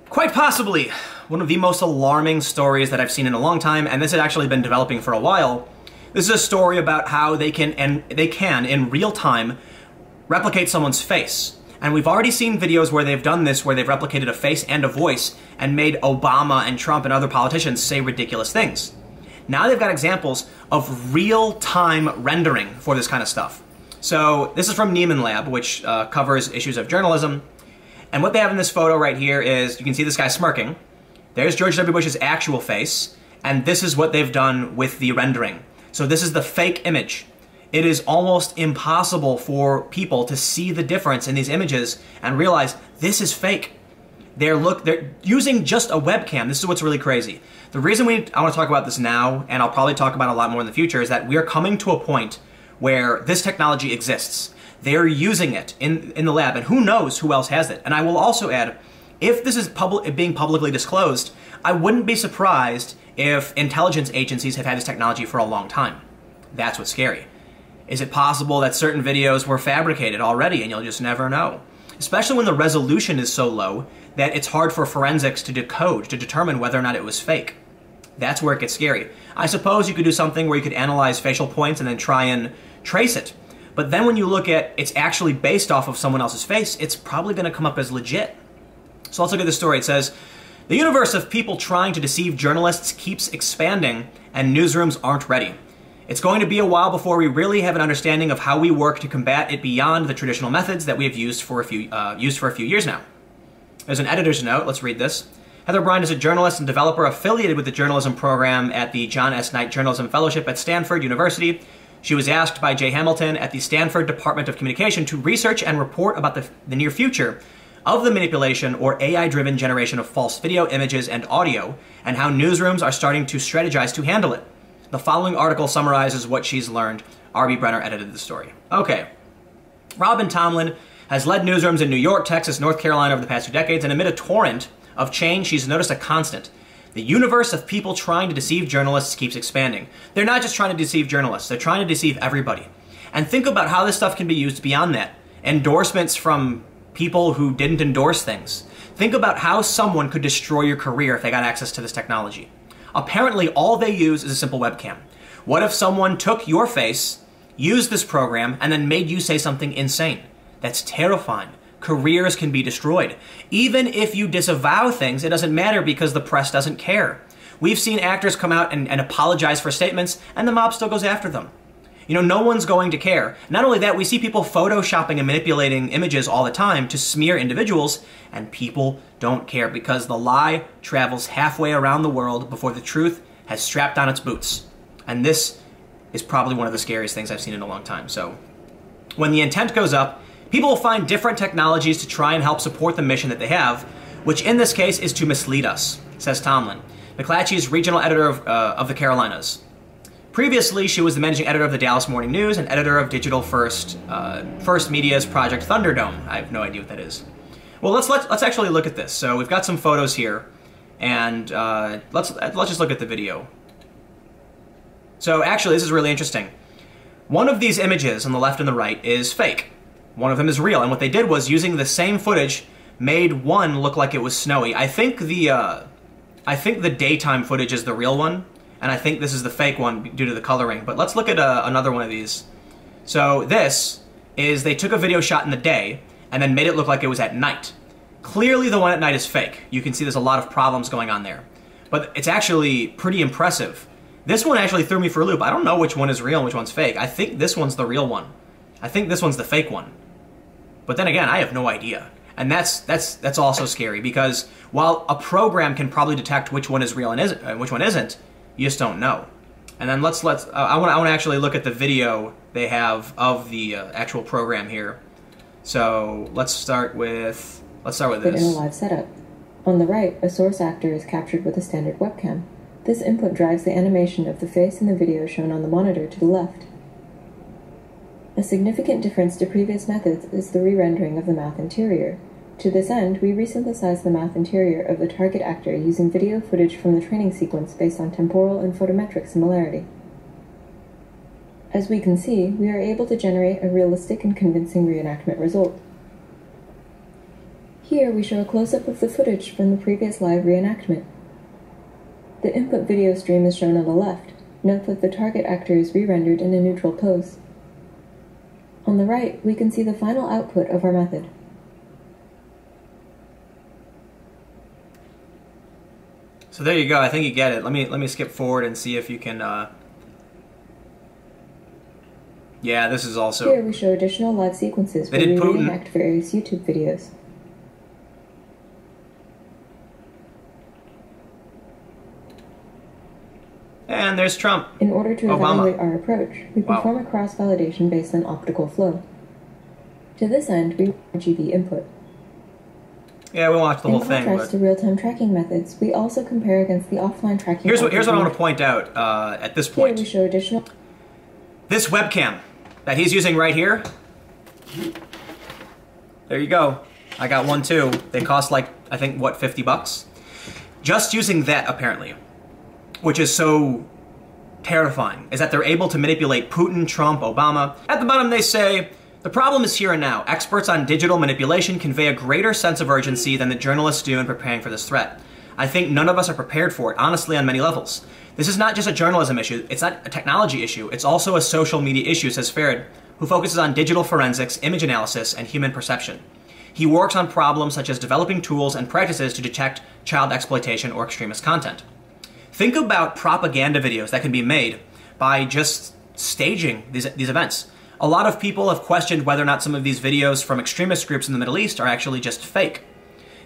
Quite possibly one of the most alarming stories that I've seen in a long time, and this had actually been developing for a while. This is a story about how they can in real time replicate someone's face. And we've already seen videos where they've done this, where they've replicated a face and a voice and made Obama and Trump and other politicians say ridiculous things. Now they've got examples of real-time rendering for this kind of stuff. So this is from Neiman Lab, which covers issues of journalism. And what they have in this photo right here is, you can see this guy smirking. There's George W. Bush's actual face, and this is what they've done with the rendering. So this is the fake image. It is almost impossible for people to see the difference in these images and realize this is fake. They're using just a webcam. This is what's really crazy. The reason I want to talk about this now, and I'll probably talk about it a lot more in the future, is that we are coming to a point where this technology exists. They're using it in the lab, and who knows who else has it. And I will also add, if this is being publicly disclosed, I wouldn't be surprised if intelligence agencies have had this technology for a long time. That's what's scary. Is it possible that certain videos were fabricated already and you'll just never know? Especially when the resolution is so low that it's hard for forensics to decode, to determine whether or not it was fake. That's where it gets scary. I suppose you could do something where you could analyze facial points and then try and trace it. But then when you look at it's actually based off of someone else's face, it's probably going to come up as legit. So let's look at this story. It says, the universe of people trying to deceive journalists keeps expanding and newsrooms aren't ready. It's going to be a while before we really have an understanding of how we work to combat it beyond the traditional methods that we have used for a few years now. There's an editor's note. Let's read this. Heather Bryant is a journalist and developer affiliated with the journalism program at the John S. Knight Journalism Fellowship at Stanford University. She was asked by Jay Hamilton at the Stanford Department of Communication to research and report about the near future of the manipulation or AI-driven generation of false video, images, and audio, and how newsrooms are starting to strategize to handle it. The following article summarizes what she's learned. R.B. Brenner edited the story. Okay. Robin Tomlin has led newsrooms in New York, Texas, North Carolina over the past 2 decades, and amid a torrent of change, she's noticed a constant. The universe of people trying to deceive journalists keeps expanding. They're not just trying to deceive journalists, they're trying to deceive everybody. And think about how this stuff can be used beyond that. Endorsements from people who didn't endorse things. Think about how someone could destroy your career if they got access to this technology. Apparently, all they use is a simple webcam. What if someone took your face, used this program, and then made you say something insane? That's terrifying. Careers can be destroyed. Even if you disavow things, it doesn't matter because the press doesn't care. We've seen actors come out and apologize for statements, and the mob still goes after them. You know, no one's going to care. Not only that, we see people photoshopping and manipulating images all the time to smear individuals, and people don't care because the lie travels halfway around the world before the truth has strapped on its boots. And this is probably one of the scariest things I've seen in a long time. So when the intent goes up, people will find different technologies to try and help support the mission that they have, which in this case is to mislead us, says Tomlin. McClatchy is regional editor of the Carolinas. Previously, she was the managing editor of the Dallas Morning News and editor of Digital First Media's Project Thunderdome. I have no idea what that is. Well, let's actually look at this. So we've got some photos here, and let's just look at the video. So actually, this is really interesting. One of these images on the left and the right is fake. One of them is real, and what they did was, using the same footage, made one look like it was snowy. I think the daytime footage is the real one, and I think this is the fake one due to the coloring. But let's look at another one of these. So this is, they took a video shot in the day and then made it look like it was at night. Clearly the one at night is fake. You can see there's a lot of problems going on there. But it's actually pretty impressive. This one actually threw me for a loop. I don't know which one is real and which one's fake. I think this one's the real one. I think this one's the fake one. But then again, I have no idea. And that's also scary, because while a program can probably detect which one is real and which one isn't, you just don't know. And then I want to actually look at the video they have of the actual program here. So let's start with this. In a live setup. On the right, a source actor is captured with a standard webcam. This input drives the animation of the face in the video shown on the monitor to the left. A significant difference to previous methods is the re-rendering of the mouth interior. To this end, we resynthesized the mouth interior of the target actor using video footage from the training sequence based on temporal and photometric similarity. As we can see, we are able to generate a realistic and convincing reenactment result. Here we show a close-up of the footage from the previous live reenactment. The input video stream is shown on the left. Note that the target actor is re-rendered in a neutral pose. On the right, we can see the final output of our method. So there you go. I think you get it. Let me skip forward and see if you can. Yeah, this is also. Here we show additional live sequences where we reenact various YouTube videos. And there's Trump. In order to Obama. evaluate our approach, we perform a cross-validation based on optical flow. To this end, we RGB input. Yeah, we watched the whole thing. In contrast to real-time tracking methods, we also compare against the offline tracking. Here's what I want to point out at this point. Here we show additional. This webcam that he's using right here. There you go. I got one too. They cost like, I think, what, $50? Just using that, apparently, which is so terrifying, is that they're able to manipulate Putin, Trump, Obama. At the bottom they say, the problem is here and now. Experts on digital manipulation convey a greater sense of urgency than the journalists do in preparing for this threat. I think none of us are prepared for it, honestly, on many levels. This is not just a journalism issue, it's not a technology issue, it's also a social media issue, says Farid, who focuses on digital forensics, image analysis, and human perception. He works on problems such as developing tools and practices to detect child exploitation or extremist content. Think about propaganda videos that can be made by just staging these events. A lot of people have questioned whether or not some of these videos from extremist groups in the Middle East are actually just fake.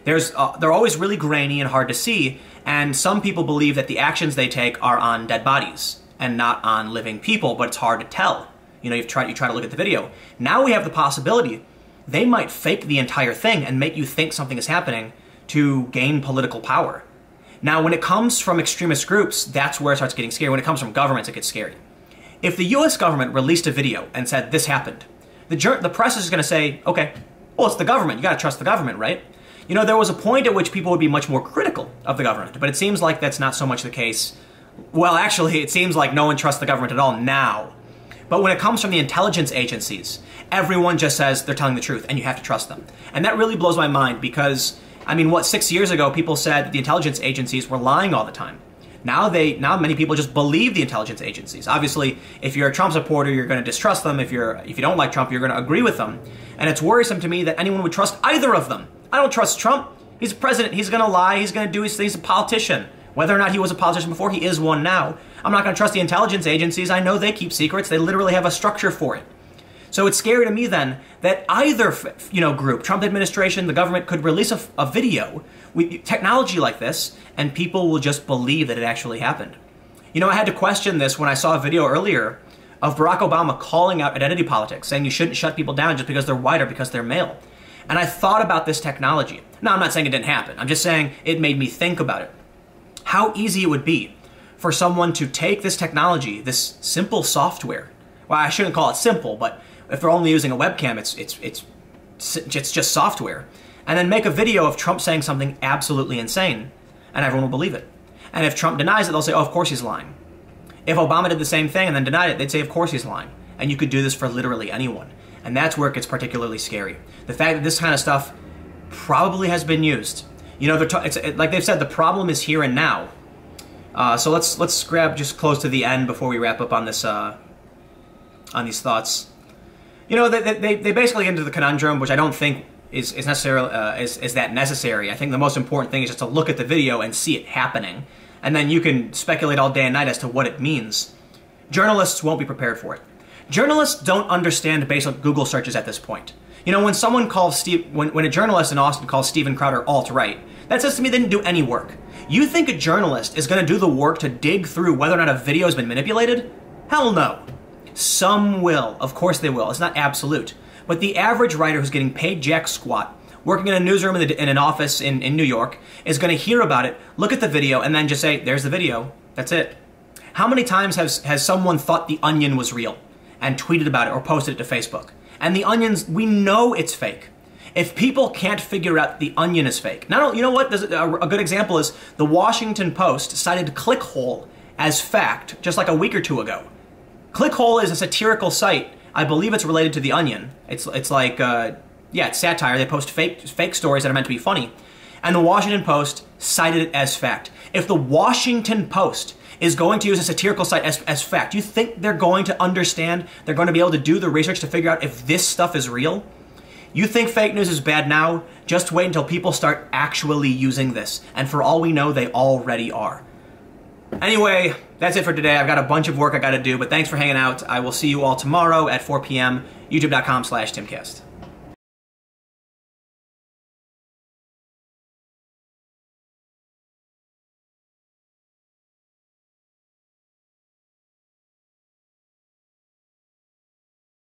They're always really grainy and hard to see, and some people believe that the actions they take are on dead bodies and not on living people, but it's hard to tell. You know, you try to look at the video. Now we have the possibility they might fake the entire thing and make you think something is happening to gain political power. Now, when it comes from extremist groups, that's where it starts getting scary. When it comes from governments, it gets scary. If the US government released a video and said, this happened, the press is going to say, okay, well, it's the government. You got to trust the government, right? You know, there was a point at which people would be much more critical of the government, but it seems like that's not so much the case. Well, actually, it seems like no one trusts the government at all now. But when it comes from the intelligence agencies, everyone just says they're telling the truth, and you have to trust them. And that really blows my mind because, I mean, what, 6 years ago, people said that the intelligence agencies were lying all the time. Now many people just believe the intelligence agencies. Obviously, if you're a Trump supporter, you're going to distrust them. If you don't like Trump, you're going to agree with them. And it's worrisome to me that anyone would trust either of them. I don't trust Trump. He's a president. He's going to lie. He's going to do his things. He's a politician. Whether or not he was a politician before, he is one now. I'm not going to trust the intelligence agencies. I know they keep secrets. They literally have a structure for it. So it's scary to me then that either group, Trump administration, the government, could release a video with technology like this, and people will just believe that it actually happened. You know, I had to question this when I saw a video earlier of Barack Obama calling out identity politics, saying you shouldn't shut people down just because they're white or because they're male. And I thought about this technology. Now, I'm not saying it didn't happen. I'm just saying it made me think about it. How easy it would be for someone to take this technology, this simple software. Well, I shouldn't call it simple, but if they're only using a webcam, it's just software. And then make a video of Trump saying something absolutely insane, and everyone will believe it. And if Trump denies it, they'll say, oh, of course he's lying. If Obama did the same thing and then denied it, they'd say, of course he's lying. And you could do this for literally anyone. And that's where it gets particularly scary. The fact that this kind of stuff probably has been used. You know, like they've said, the problem is here and now. So let's grab just close to the end before we wrap up on this on these thoughts. You know, they basically get into the conundrum, which I don't think is necessarily is that necessary. I think the most important thing is just to look at the video and see it happening, and then you can speculate all day and night as to what it means. Journalists won't be prepared for it. Journalists don't understand basic Google searches at this point. You know, when someone calls when a journalist in Austin calls Steven Crowder alt-right, that says to me they didn't do any work. You think a journalist is going to do the work to dig through whether or not a video has been manipulated? Hell no. Some will. Of course they will. It's not absolute. But the average writer who's getting paid jack squat, working in a newsroom in an office in New York, is going to hear about it, look at the video, and then just say, there's the video. That's it. How many times has someone thought The Onion was real and tweeted about it or posted it to Facebook? And The Onion's, we know it's fake. If people can't figure out The Onion is fake. You know what? A good example is the Washington Post cited Clickhole as fact just like a week or two ago. Clickhole is a satirical site. I believe it's related to The Onion. It's like Yeah, it's satire. They post fake stories that are meant to be funny. And the Washington Post cited it as fact. If the Washington Post is going to use a satirical site as fact, you think they're going to understand, they're going to be able to do the research to figure out if this stuff is real? You think fake news is bad now? Just wait until people start actually using this. And for all we know, they already are. Anyway, that's it for today. I've got a bunch of work I got to do, but thanks for hanging out. I will see you all tomorrow at 4 p.m. youtube.com/timcast.